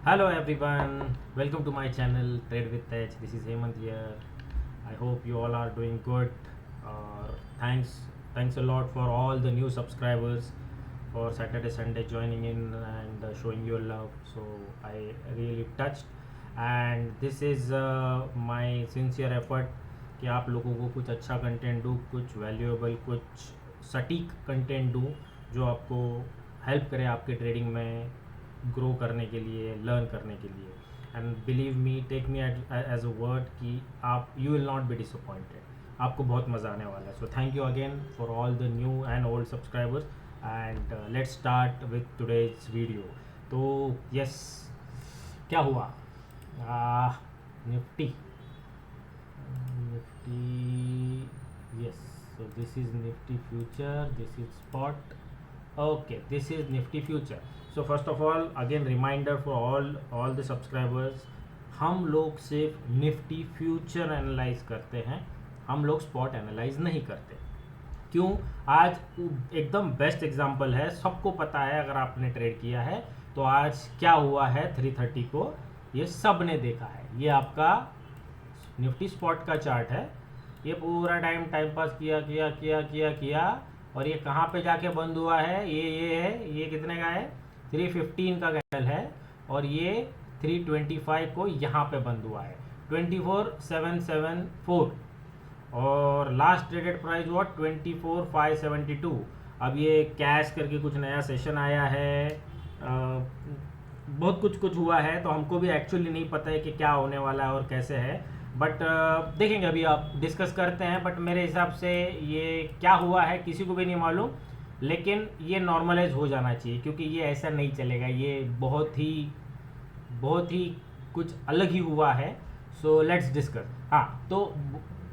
Hello everyone, welcome to my channel Trade with Edge. This is Hemant here. I hope you all are doing good. Uh, thanks a lot for all the new subscribers for Saturday Sunday joining in and showing your love. So I really touched, and this is my sincere effort कि आप लोगों को कुछ अच्छा content दूँ, कुछ valuable, कुछ सटीक कंटेंट दूँ जो आपको हेल्प करे आपके ट्रेडिंग में ग्रो करने के लिए, लर्न करने के लिए. And believe me, take me as a word कि आप you will not be disappointed. आपको बहुत मज़ा आने वाला है. So thank you again for all the new and old subscribers and let's start with today's video. तो यस, क्या हुआ? Nifty yes, so this is nifty future, this is spot. Okay, this is nifty future. So first of all, again reminder for all the subscribers, हम लोग सिर्फ Nifty future analyse करते हैं, हम लोग स्पॉट एनालाइज नहीं करते. क्यों? आज एकदम बेस्ट एग्जांपल है, सबको पता है. अगर आपने ट्रेड किया है तो आज क्या हुआ है 330 को, ये सब ने देखा है. ये आपका निफ्टी स्पॉट का चार्ट है. ये पूरा टाइम पास किया किया किया किया किया और ये कहाँ पे जाके बंद हुआ है? ये है, ये कितने का है? 315 का कैंडल है और ये 325 को यहाँ पे बंद हुआ है, 24,774. और लास्ट ट्रेडेड प्राइस हुआ 24,572. अब ये कैश करके कुछ नया सेशन आया है, बहुत कुछ हुआ है, तो हमको भी एक्चुअली नहीं पता है कि क्या होने वाला है और कैसे है. बट देखेंगे, अभी आप डिस्कस करते हैं. बट मेरे हिसाब से ये क्या हुआ है किसी को भी नहीं मालूम, लेकिन ये नॉर्मलाइज हो जाना चाहिए क्योंकि ये ऐसा नहीं चलेगा. ये बहुत ही कुछ अलग ही हुआ है. So let's discuss. हाँ, तो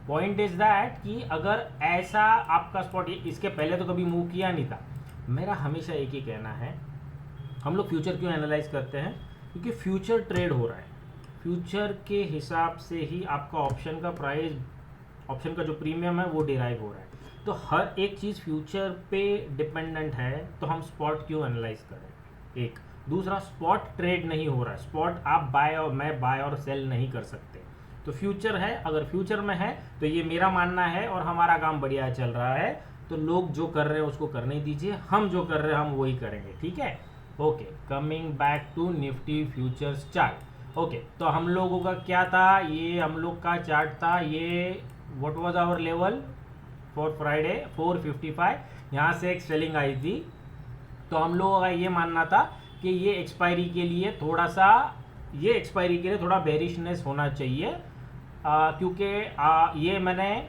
पॉइंट इज दैट कि अगर ऐसा आपका स्पॉट, इसके पहले तो कभी मूव किया नहीं था. मेरा हमेशा एक ही कहना है, हम लोग फ्यूचर क्यों एनालाइज करते हैं? क्योंकि फ्यूचर ट्रेड हो रहा है. फ्यूचर के हिसाब से ही आपका ऑप्शन का प्राइस, ऑप्शन का जो प्रीमियम है वो डिराइव हो रहा है. तो हर एक चीज़ फ्यूचर पे डिपेंडेंट है, तो हम स्पॉट क्यों एनालाइज करें? एक. दूसरा, स्पॉट ट्रेड नहीं हो रहा है. स्पॉट आप बाय और मैं बाय और सेल नहीं कर सकते. तो फ्यूचर है, अगर फ्यूचर में है तो ये मेरा मानना है और हमारा काम बढ़िया चल रहा है. तो लोग जो कर रहे हैं उसको करने दीजिए, हम जो कर रहे हैं हम वही करेंगे. ठीक है? Okay, coming back to Nifty futures chart. Okay, तो हम लोगों का क्या था? ये हम लोग का चार्ट था. ये what was our level for Friday? 455. यहाँ से एक सेलिंग आई थी. तो हम लोगों का ये मानना था कि ये एक्सपायरी के लिए थोड़ा बेरिशनेस होना चाहिए, क्योंकि ये मैंने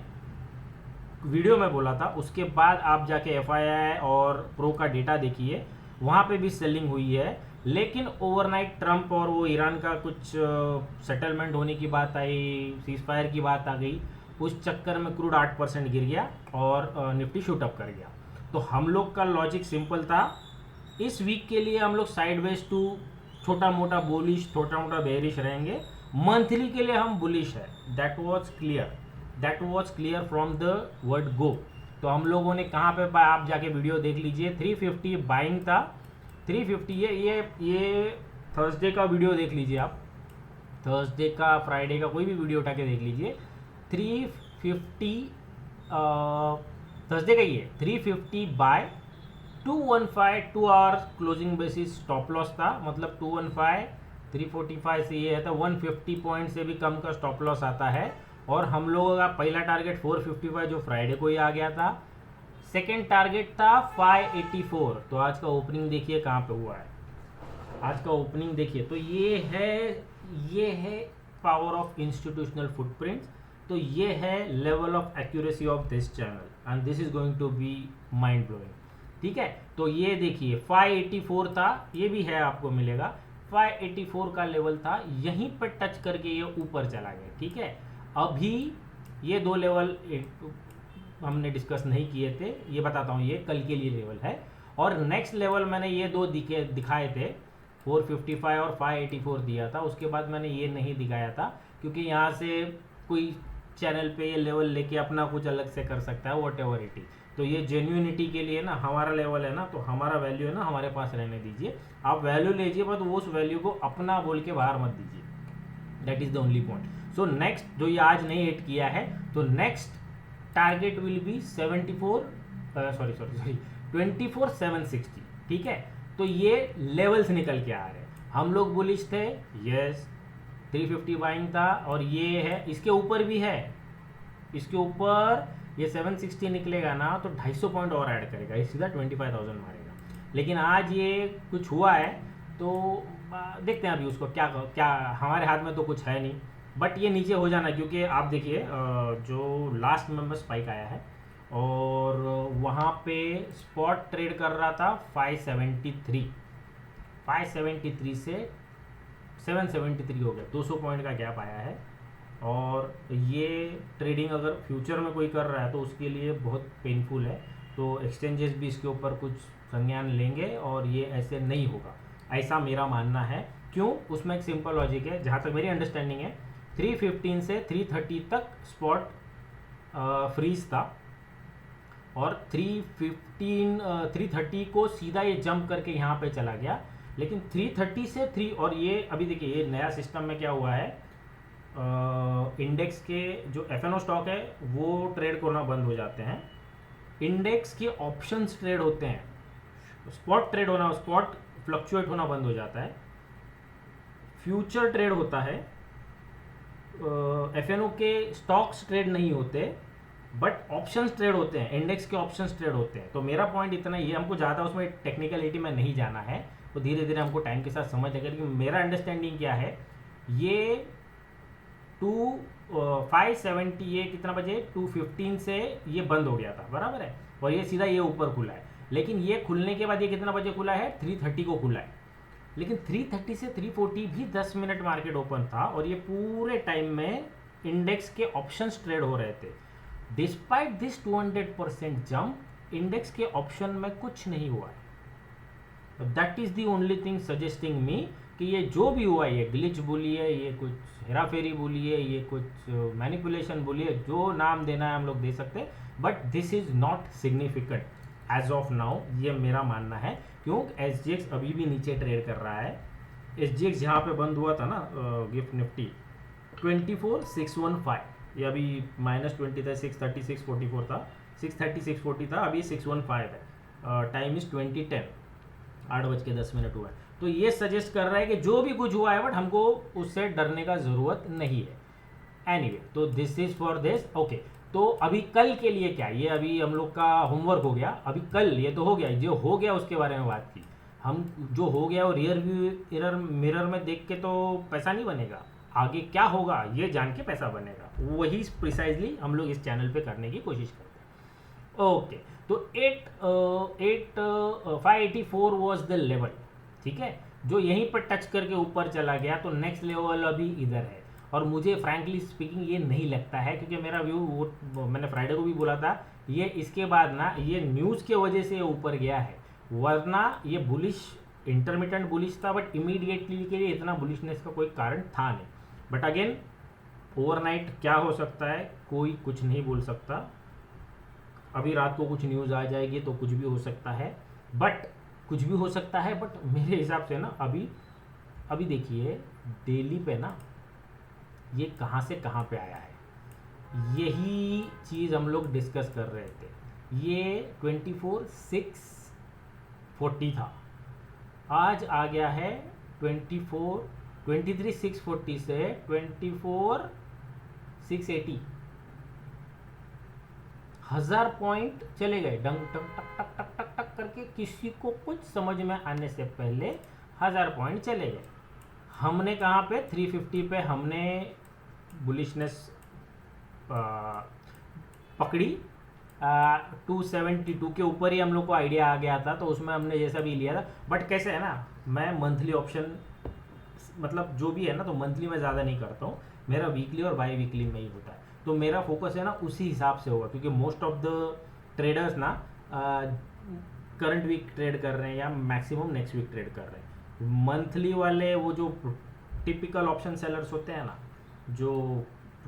वीडियो में बोला था. उसके बाद आप जाके FII और प्रो का डेटा देखिए, वहाँ पे भी सेलिंग हुई है. लेकिन ओवरनाइट ट्रम्प और वो ईरान का कुछ सेटलमेंट होने की बात आई, सीज फायर की बात आ गई. उस चक्कर में क्रूड 8% गिर गया और निफ्टी शूट अप कर गया. तो हम लोग का लॉजिक सिंपल था, इस वीक के लिए हम लोग साइडवेज टू छोटा मोटा बुलिश, छोटा मोटा बेरिश रहेंगे. मंथली के लिए हम बुलिश है. That was clear from the word go. तो हम लोगों ने कहाँ पे पाया? आप जाके वीडियो देख लीजिए. 350 बाइंग था. 350 ये थर्सडे का वीडियो देख लीजिए आप. थर्सडे का, फ्राइडे का कोई भी वीडियो उठा के देख लीजिए. 350 थर्सडे का ही है. 350 by 215 2 hours closing basis stop loss था. मतलब 215, 345 से ये है, तो 150 पॉइंट से भी कम का स्टॉप लॉस आता है. और हम लोगों का पहला टारगेट 455 जो फ्राइडे को ही आ गया था. सेकेंड टारगेट था 584. तो आज का ओपनिंग देखिए कहाँ पे हुआ है. आज का ओपनिंग देखिए. तो ये है पावर ऑफ इंस्टीट्यूशनल फुटप्रिंट्स. तो ये है level of accuracy of this channel and this is going to be mind blowing. ठीक है? तो ये देखिए 584 था, ये भी है, आपको मिलेगा. 584 का लेवल था, यहीं पर टच करके ये ऊपर चला गया. ठीक है? अभी ये दो लेवल हमने डिस्कस नहीं किए थे, ये बताता हूँ, ये कल के लिए लेवल है. और नेक्स्ट लेवल मैंने ये दो दिखाए थे, 455 और 584 दिया था. उसके बाद मैंने ये नहीं दिखाया था क्योंकि यहाँ से कोई चैनल पे ये लेवल लेके अपना कुछ अलग से कर सकता है, वॉट एवर इट इज. तो ये जेन्युइनिटी के लिए ना हमारा लेवल है ना, तो हमारा वैल्यू है ना हमारे पास रहने दीजिए। आप वैल्यू लीजिए बट उस वैल्यू को अपना बोल के बाहर मत दीजिए। That is the only point. So next जो ये आज नहीं हिट किया है, तो नेक्स्ट टारगेट विल बी 24,760। ठीक है, तो ये लेवल्स निकल के आ रहे हैं। हम लोग बुलिश थे, यस 350 बाइंग था, और ये है इसके ऊपर भी है, इसके ऊपर ये 760 निकलेगा ना तो 250 पॉइंट और ऐड करेगा, ये सीधा 25,000 मारेगा। लेकिन आज ये कुछ हुआ है तो देखते हैं अभी उसको क्या क्या, हमारे हाथ में तो कुछ है नहीं, बट ये नीचे हो जाना, क्योंकि आप देखिए जो लास्ट में स्पाइक आया है और वहाँ पे स्पॉट ट्रेड कर रहा था 573 से 773 हो गया, 200 पॉइंट का गैप आया है। और ये ट्रेडिंग अगर फ्यूचर में कोई कर रहा है तो उसके लिए बहुत पेनफुल है, तो एक्सचेंजेस भी इसके ऊपर कुछ संज्ञान लेंगे और ये ऐसे नहीं होगा, ऐसा मेरा मानना है। क्यों? उसमें एक सिंपल लॉजिक है, जहाँ तक मेरी अंडरस्टैंडिंग है 315 से 330 तक स्पॉट फ्रीज था, और 330 को सीधा ये जंप करके यहाँ पे चला गया। लेकिन 330 से 3, और ये अभी देखिए ये नया सिस्टम में क्या हुआ है, इंडेक्स के जो एफएनओ स्टॉक है वो ट्रेड करना बंद हो जाते हैं, इंडेक्स के ऑप्शंस ट्रेड होते हैं, स्पॉट ट्रेड होना, स्पॉट फ्लक्चुएट होना बंद हो जाता है, फ्यूचर ट्रेड होता है, एफएनओ के स्टॉक्स ट्रेड नहीं होते बट ऑप्शंस ट्रेड होते हैं, इंडेक्स के ऑप्शंस ट्रेड होते हैं। तो मेरा पॉइंट इतना ही है, हमको ज़्यादा उसमें टेक्निकलिटी में नहीं जाना है, तो धीरे धीरे हमको टाइम के साथ समझ आएगा। लेकिन मेरा अंडरस्टैंडिंग क्या है, ये 570 ये कितना बजे 215 से ये बंद हो गया था, बराबर है, और ये सीधा ये ऊपर खुला है। लेकिन ये खुलने के बाद ये कितना बजे खुला है, 330 को खुला है। लेकिन 330 से 340 भी 10 मिनट मार्केट ओपन था, और ये पूरे टाइम में इंडेक्स के ऑप्शंस ट्रेड हो रहे थे। डिस्पाइट दिस 200% जंप, इंडेक्स के ऑप्शन में कुछ नहीं हुआ है। That is the only thing suggesting me कि ये जो भी हुआ, ये ग्लिच बोलिए, ये कुछ हेराफेरी बोलिए, ये कुछ मैनिपुलेशन बोलिए, जो नाम देना है हम लोग दे सकते हैं, but this is not significant as of now, ये मेरा मानना है। क्यों? SGX अभी भी नीचे ट्रेड कर रहा है। SGX जहाँ पे बंद हुआ था ना, गिफ्ट निफ्टी 24,615, ये अभी -20 था, 630,644 था, 630,640 था, अभी 615 है। टाइम इज 20:10, 8:10 हुआ है। तो ये सजेस्ट कर रहा है कि जो भी कुछ हुआ है बट हमको उससे डरने का ज़रूरत नहीं है। एनीवे, तो this is for this. Okay, तो अभी कल के लिए क्या, ये अभी हम लोग का होमवर्क हो गया। अभी कल ये तो हो गया, जो हो गया उसके बारे में बात की हम, जो हो गया वो रियर व्यू मिरर में देख के तो पैसा नहीं बनेगा, आगे क्या होगा ये जान के पैसा बनेगा, वही प्रिसाइजली हम लोग इस चैनल पे करने की कोशिश करते हैं। ओके, तो 584 वॉज द लेवल, ठीक है, जो यहीं पर टच करके ऊपर चला गया, तो नेक्स्ट लेवल अभी इधर है। और मुझे फ्रैंकली स्पीकिंग ये नहीं लगता है, क्योंकि मेरा व्यू वो मैंने फ्राइडे को भी बोला था, ये इसके बाद ना ये न्यूज़ के वजह से ऊपर गया है, वरना ये बुलिश इंटरमीडिएट बुलिश था, बट इमीडिएटली के लिए इतना बुलिशनेस का कोई कारण था नहीं। बट अगेन ओवरनाइट क्या हो सकता है कोई कुछ नहीं बोल सकता, अभी रात को कुछ न्यूज़ आ जाएगी तो कुछ भी हो सकता है, बट कुछ भी हो सकता है। बट मेरे हिसाब से ना अभी देखिए डेली पे ना ये कहाँ से कहाँ पे आया है, यही चीज़ हम लोग डिस्कस कर रहे थे। ये 24,640 था, आज आ गया है 23,640 से 24,680, 1000 पॉइंट चले गए डंग टक टक टक टक टक टक करके, किसी को कुछ समझ में आने से पहले 1000 पॉइंट चले गए। हमने कहाँ पे 350 पे हमने बुलिशनेस पकड़ी, 272 के ऊपर ही हम लोग को आइडिया आ गया था, तो उसमें हमने जैसा भी लिया था। बट कैसे है ना, मैं मंथली ऑप्शन मतलब जो भी है ना, तो मंथली में ज़्यादा नहीं करता हूँ, मेरा वीकली और बाई वीकली में ही होता है, तो मेरा फोकस है ना उसी हिसाब से होगा। क्योंकि मोस्ट ऑफ द ट्रेडर्स ना करंट वीक ट्रेड कर रहे हैं या मैक्सिमम नेक्स्ट वीक ट्रेड कर रहे हैं। मंथली वाले वो जो टिपिकल ऑप्शन सेलर्स होते हैं ना, जो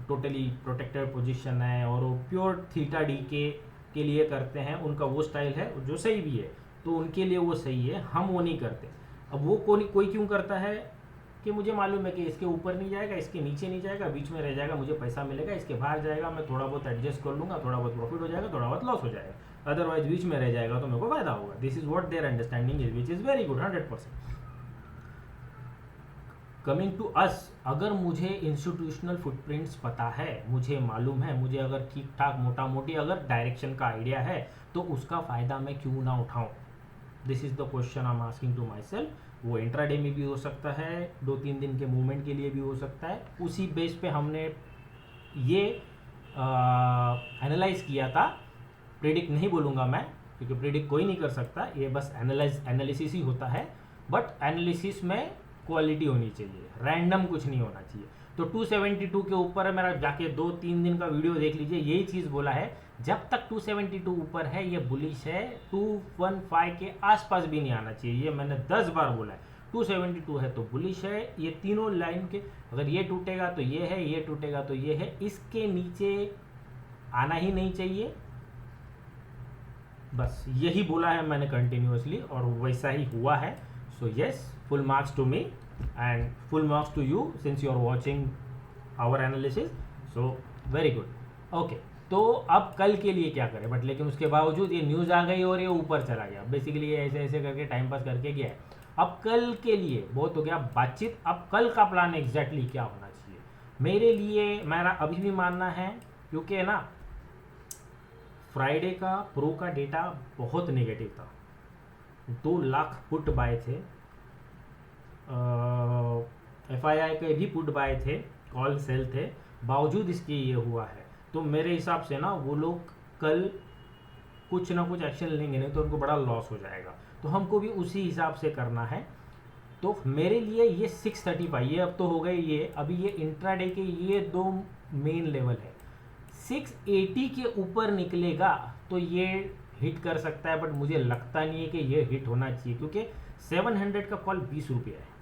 टोटली प्रोटेक्टेड पोजीशन है और वो प्योर थीटा डी के के लिए करते हैं, उनका वो स्टाइल है जो सही भी है, तो उनके लिए वो सही है, हम वो नहीं करते। अब वो कोई क्यों करता है कि मुझे मालूम है कि इसके ऊपर नहीं जाएगा, इसके नीचे नहीं जाएगा, बीच में रह जाएगा, मुझे पैसा मिलेगा, इसके बाहर जाएगा, मैं थोड़ा बहुत एडजस्ट कर लूँगा, थोड़ा बहुत प्रॉफिट हो जाएगा, थोड़ा बहुत लॉस हो जाएगा, अदरवाइज बीच में रह जाएगा तो मेरे को फायदा होगा। This is what their understanding is, which is very good, 100%। Coming to us, अगर मुझे इंस्टीट्यूशनल फुटप्रिंट्स पता है, मुझे मालूम है, मुझे अगर ठीक ठाक मोटा मोटी अगर डायरेक्शन का आइडिया है, तो उसका फ़ायदा मैं क्यों ना उठाऊं? This is the question I am asking to my self. वो इंट्राडे में भी हो सकता है, 2-3 दिन के मूवमेंट के लिए भी हो सकता है। उसी बेस पे हमने ये एनालाइज किया था। प्रिडिक्ट नहीं बोलूँगा मैं, क्योंकि प्रिडिक्ट कोई नहीं कर सकता, ये बस एनालिसिस ही होता है। बट एनालिसिस में क्वालिटी होनी चाहिए, रैंडम कुछ नहीं होना चाहिए। तो 272 के ऊपर है मेरा, जाके 2-3 दिन का वीडियो देख लीजिए, यही चीज़ बोला है। जब तक 272 ऊपर है ये बुलिश है, 215 के आसपास भी नहीं आना चाहिए, ये मैंने 10 बार बोला है। 272 है तो बुलिश है, ये तीनों लाइन के, अगर ये टूटेगा तो ये है, ये टूटेगा तो ये है, इसके नीचे आना ही नहीं चाहिए। बस यही बोला है मैंने कंटिन्यूसली, और वैसा ही हुआ है। So yes, full marks to me and full marks to you since you are watching our analysis, so very good. Okay, तो अब कल के लिए क्या करें, बट लेकिन उसके बावजूद ये न्यूज़ आ गई और ये ऊपर चला गया, बेसिकली ये ऐसे ऐसे करके टाइम पास करके गया है। अब कल के लिए बहुत हो गया बातचीत, अब कल का प्लान एग्जैक्टली क्या होना चाहिए मेरे लिए, मेरा अभी भी मानना है, क्योंकि ना फ्राइडे का प्रो का डेटा बहुत नेगेटिव था, 2 लाख पुट बाय थे, FII के भी पुट बाय थे, कॉल सेल थे, बावजूद इसके ये हुआ है। तो मेरे हिसाब से ना वो लोग कल कुछ ना कुछ एक्शन लेंगे, नहीं तो उनको बड़ा लॉस हो जाएगा। तो हमको भी उसी हिसाब से करना है। तो मेरे लिए ये 635, ये अब तो हो गए, ये अभी ये इंट्राडे के ये 2 मेन लेवल है। 680 के ऊपर निकलेगा तो ये हिट कर सकता है, बट मुझे लगता नहीं है कि ये हिट होना चाहिए, क्योंकि 700 का कॉल 20 रुपये है।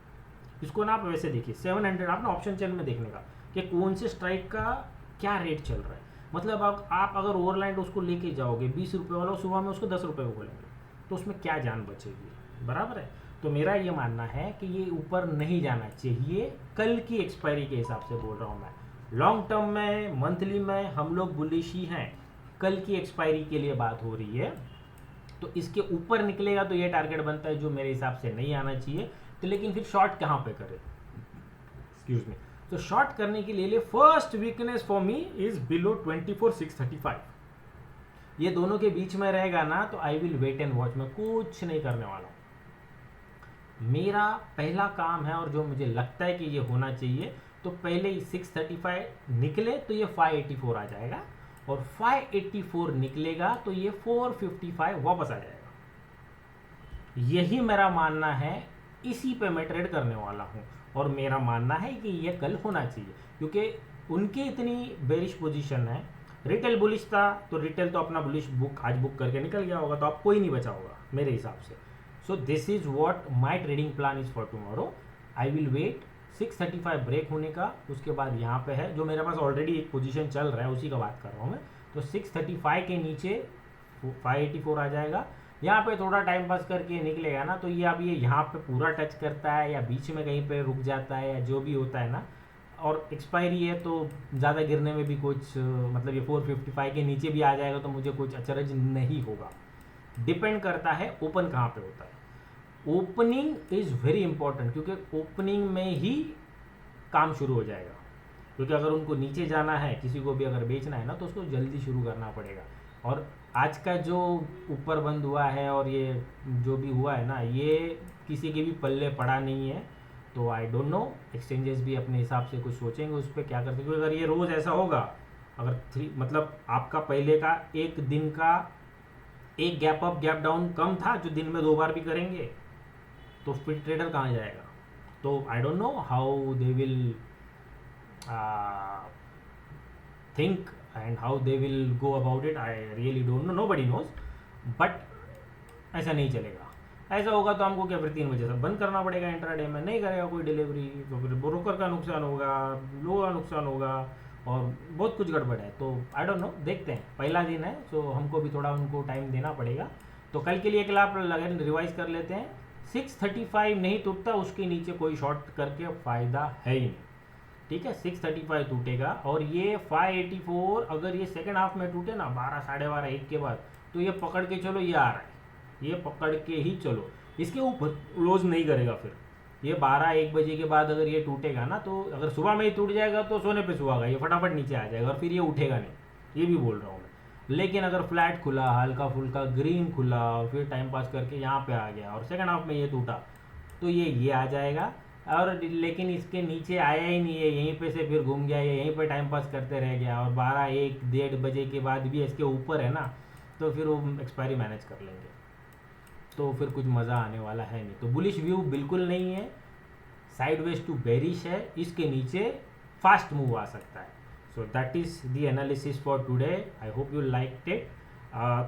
इसको ना आप वैसे देखिए, 700 आप ना ऑप्शन चेन में देखने का कि कौन से स्ट्राइक का क्या रेट चल रहा है। मतलब आप अगर ओवरलैंड उसको लेके जाओगे 20 रुपये वाला, सुबह में उसको 10 रुपये को बोलेंगे, तो उसमें क्या जान बचेगी, बराबर है। तो मेरा ये मानना है कि ये ऊपर नहीं जाना चाहिए, कल की एक्सपायरी के हिसाब से बोल रहा हूँ मैं। लॉन्ग टर्म में, मंथली में हम लोग बुलिश ही हैं, कल की एक्सपायरी के लिए बात हो रही है। तो इसके ऊपर निकलेगा तो ये टारगेट बनता है, जो मेरे हिसाब से नहीं आना चाहिए। तो लेकिन फिर शॉर्ट कहाँ पे करें, एक्सक्यूज मी। तो शॉर्ट करने के लिए first weakness for me is below 24,635। ये दोनों के बीच में रहेगा ना, तो I will wait and watch, मैं कुछ नहीं करने वाला हूँ। मेरा पहला काम है, और जो मुझे लगता है कि ये होना चाहिए, तो पहले ही 635 निकले तो ये 584 आ जाएगा, और 584 निकलेगा तो ये 455 वापस आ जाएगा। यही मेरा मानना है, इसी पे मैं ट्रेड करने वाला हूँ, और मेरा मानना है कि ये कल होना चाहिए, क्योंकि उनकी इतनी बेरिश पोजीशन है। रिटेल बुलिश था, तो रिटेल तो अपना बुलिश बुक आज बुक करके निकल गया होगा, तो आप कोई नहीं बचा होगा मेरे हिसाब से। So this is what my trading plan is for tomorrow. I will wait 635 break होने का, उसके बाद यहाँ पे है जो मेरे पास ऑलरेडी एक पोजीशन चल रहा है, उसी का बात कर रहा हूँ मैं। तो 635 के नीचे 584 आ जाएगा, यहाँ पे थोड़ा टाइम पास करके निकलेगा ना, तो ये अब ये यहाँ पे पूरा टच करता है या बीच में कहीं पे रुक जाता है, या जो भी होता है ना, और एक्सपायरी है तो ज़्यादा गिरने में भी कुछ मतलब ये 455 के नीचे भी आ जाएगा तो मुझे कुछ अचरज नहीं होगा। डिपेंड करता है ओपन कहाँ पे होता है। ओपनिंग इज़ वेरी इंपॉर्टेंट, क्योंकि ओपनिंग में ही काम शुरू हो जाएगा। क्योंकि अगर उनको नीचे जाना है, किसी को भी अगर बेचना है ना, तो उसको जल्दी शुरू करना पड़ेगा। और आज का जो ऊपर बंद हुआ है और ये जो भी हुआ है ना, ये किसी के भी पल्ले पड़ा नहीं है। तो आई डोंट नो, एक्सचेंजेस भी अपने हिसाब से कुछ सोचेंगे उस पर क्या कर सकते। अगर ये रोज़ ऐसा होगा, अगर मतलब आपका पहले का एक दिन का एक gap up gap down calm था, जो दिन में 2 बार भी करेंगे, तो फिर ट्रेडर कहाँ जाएगा। तो I don't know how they will think and how they will go about it. I really don't know, nobody knows, but ऐसा नहीं चलेगा। ऐसा होगा तो हमको क्या, फिर 3 बजे से बंद करना पड़ेगा इंट्राडे में, नहीं करेगा कोई डिलीवरी, तो फिर ब्रोकर का नुकसान होगा, लोगों का नुकसान होगा, और बहुत कुछ गड़बड़ है। तो आई डोंट नो, देखते हैं, पहला दिन है तो हमको भी थोड़ा उनको टाइम देना पड़ेगा। तो कल के लिए एक लाख लगन रिवाइज कर लेते हैं। 635 नहीं टूटता, उसके नीचे कोई शॉर्ट करके फ़ायदा है ही नहीं, ठीक है। 635 टूटेगा और ये 584 अगर ये सेकंड हाफ में टूटे ना 12 साढ़े 12 1 के बाद, तो ये पकड़ के चलो, ये आ रहा है, ये पकड़ के ही चलो, इसके ऊपर क्लोज नहीं करेगा। फिर ये 12-1 बजे के बाद अगर ये टूटेगा ना, तो अगर सुबह में ही टूट जाएगा तो सोने पे सुहागा, ये फटाफट नीचे आ जाएगा और फिर ये उठेगा नहीं, ये भी बोल रहा हूँ मैं। लेकिन अगर फ्लैट खुला, हल्का फुल्का ग्रीन खुला, फिर टाइम पास करके यहाँ पे आ गया और सेकंड हाफ में ये टूटा, तो ये आ जाएगा। और लेकिन इसके नीचे आया ही नहीं है, यहीं पे से फिर घूम गया, ये यहीं पे टाइम पास करते रह गया और 12-1 1:30 बजे के बाद भी इसके ऊपर है ना, तो फिर वो एक्सपायरी मैनेज कर लेंगे, तो फिर कुछ मज़ा आने वाला है नहीं। तो बुलिश व्यू बिल्कुल नहीं है, साइडवेज टू बेरिश है, इसके नीचे फास्ट मूव आ सकता है। So that is the analysis for today, I hope you like it.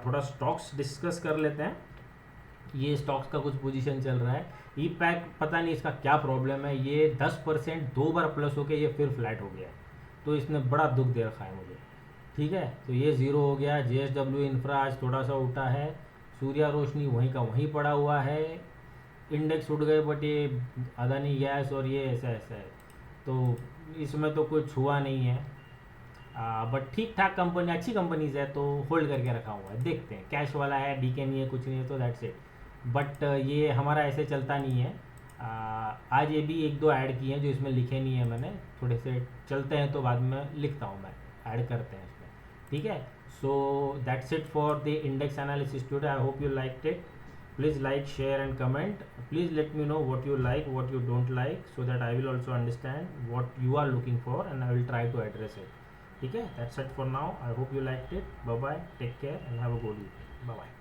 थोड़ा स्टॉक्स डिस्कस कर लेते हैं। ये स्टॉक्स का कुछ पोजीशन चल रहा है। ई पैक पता नहीं इसका क्या प्रॉब्लम है, ये 10% 2 बार प्लस होके ये फिर फ्लैट हो गया है, तो इसने बड़ा दुख दे रखा है मुझे, ठीक है। तो ये ज़ीरो हो गया। JSW इंफ्रा आज थोड़ा सा उठा है, सूर्या रोशनी वहीं का वहीं पड़ा हुआ है, इंडेक्स उठ गए, बट ये अदानी गैस और ये ऐसा ऐसा है, तो इसमें तो कुछ हुआ नहीं है। बट ठीक ठाक कंपनी, अच्छी कंपनीज है, तो होल्ड करके रखा हुआ है, देखते हैं। कैश वाला है, डीके नहीं है, कुछ नहीं है, तो दैट्स इट। बट ये हमारा ऐसे चलता नहीं है। आज ये भी 1-2 ऐड किए हैं जो इसमें लिखे नहीं है मैंने, थोड़े से चलते हैं तो बाद में लिखता हूँ मैं, ऐड करते हैं इसमें, ठीक है। So that's it for the index analysis today, I hope you like it. Please like, share and comment. Please let me know what you like, what you don't like, so that I will also understand what you are looking for and I will try to address it. Okay, that's it for now. I hope you liked it. Bye bye, take care and have a good evening. Bye bye.